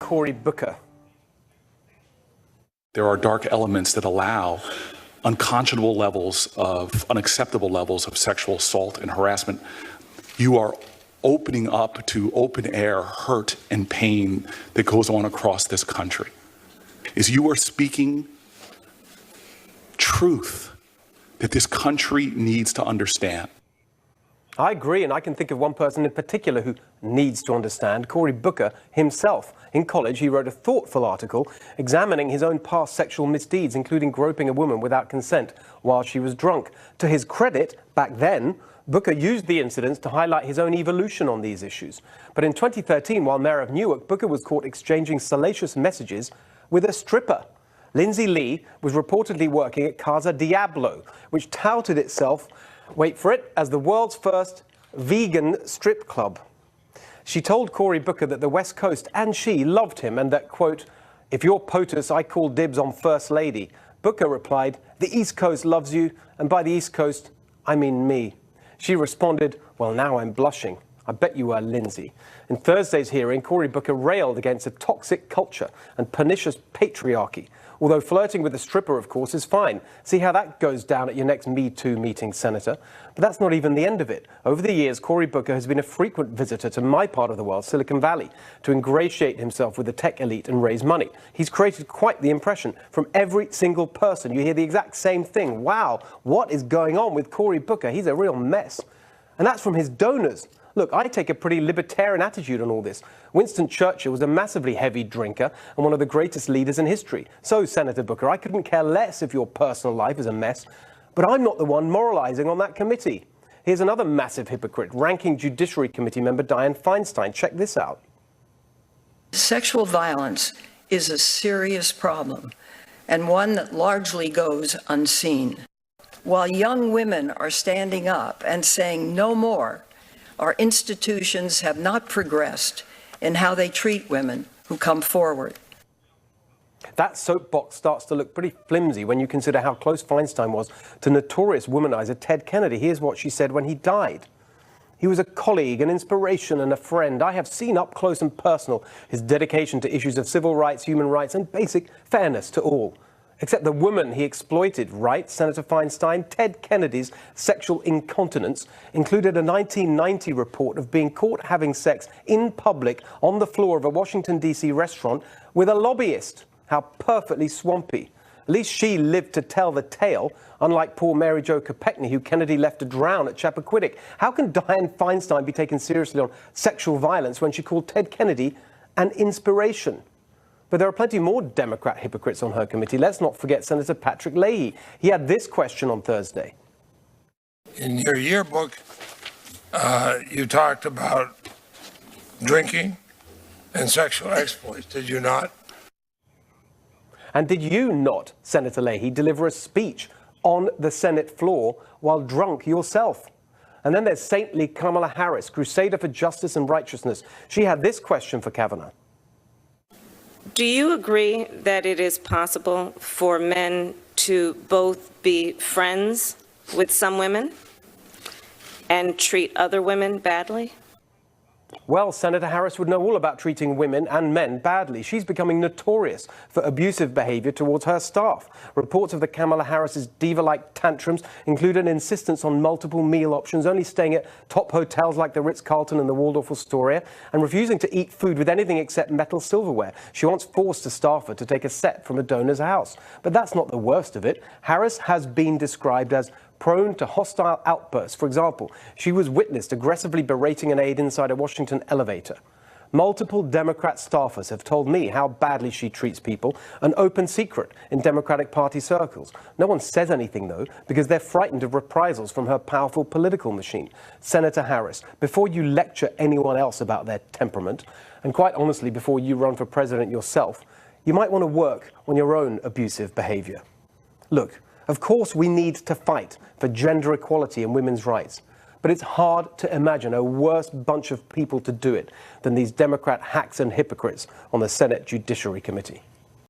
Cory Booker. There are dark elements that allow unconscionable levels of, unacceptable levels of sexual assault and harassment. You are opening up to open air hurt and pain that goes on across this country. Is you are speaking truth that this country needs to understand. I agree, and I can think of one person in particular who needs to understand, Cory Booker himself. In college, he wrote a thoughtful article examining his own past sexual misdeeds, including groping a woman without consent while she was drunk. To his credit, back then, Booker used the incidents to highlight his own evolution on these issues. But in 2013, while mayor of Newark, Booker was caught exchanging salacious messages with a stripper. Lindsay Lee was reportedly working at Casa Diablo, which touted itself, wait for it, as the world's first vegan strip club. She told Cory Booker that the West Coast and she loved him and that, quote, "If you're POTUS, I call dibs on First Lady." Booker replied, "The East Coast loves you, and by the East Coast, I mean me." She responded, "Well, now I'm blushing. I bet you are, Lindsay." In Thursday's hearing, Cory Booker railed against a toxic culture and pernicious patriarchy. Although flirting with a stripper, of course, is fine. See how that goes down at your next Me Too meeting, Senator. But that's not even the end of it. Over the years, Cory Booker has been a frequent visitor to my part of the world, Silicon Valley, to ingratiate himself with the tech elite and raise money. He's created quite the impression. From every single person, you hear the exact same thing. Wow, what is going on with Cory Booker? He's a real mess. And that's from his donors. Look, I take a pretty libertarian attitude on all this. Winston Churchill was a massively heavy drinker and one of the greatest leaders in history. So, Senator Booker, I couldn't care less if your personal life is a mess, but I'm not the one moralizing on that committee. Here's another massive hypocrite, ranking Judiciary Committee member Dianne Feinstein. Check this out. Sexual violence is a serious problem and one that largely goes unseen. While young women are standing up and saying no more, our institutions have not progressed in how they treat women who come forward. That soapbox starts to look pretty flimsy when you consider how close Feinstein was to notorious womanizer Ted Kennedy. Here's what she said when he died. "He was a colleague, an inspiration and a friend. I have seen up close and personal his dedication to issues of civil rights, human rights and basic fairness to all. Except the woman he exploited," right, Senator Feinstein? Ted Kennedy's sexual incontinence included a 1990 report of being caught having sex in public on the floor of a Washington, D.C. restaurant with a lobbyist. How perfectly swampy. At least she lived to tell the tale, unlike poor Mary Jo Kopechne, who Kennedy left to drown at Chappaquiddick. How can Dianne Feinstein be taken seriously on sexual violence when she called Ted Kennedy an inspiration? But there are plenty more Democrat hypocrites on her committee. Let's not forget Senator Patrick Leahy. He had this question on Thursday. In your yearbook, you talked about drinking and sexual exploits, did you not? And did you not, Senator Leahy, deliver a speech on the Senate floor while drunk yourself? And then there's saintly Kamala Harris, crusader for justice and righteousness. She had this question for Kavanaugh. Do you agree that it is possible for men to both be friends with some women and treat other women badly? Well, Senator Harris would know all about treating women and men badly. She's becoming notorious for abusive behavior towards her staff. Reports of the Kamala Harris's diva-like tantrums include an insistence on multiple meal options, only staying at top hotels like the Ritz-Carlton and the Waldorf Astoria, and refusing to eat food with anything except metal silverware. She once forced a staffer to take a set from a donor's house. But that's not the worst of it. Harris has been described as prone to hostile outbursts. For example, she was witnessed aggressively berating an aide inside a Washington elevator. Multiple Democrat staffers have told me how badly she treats people, an open secret in Democratic Party circles. No one says anything, though, because they're frightened of reprisals from her powerful political machine. Senator Harris, before you lecture anyone else about their temperament, and quite honestly, before you run for president yourself, you might want to work on your own abusive behavior. Look, of course we need to fight for gender equality and women's rights. But it's hard to imagine a worse bunch of people to do it than these Democrat hacks and hypocrites on the Senate Judiciary Committee.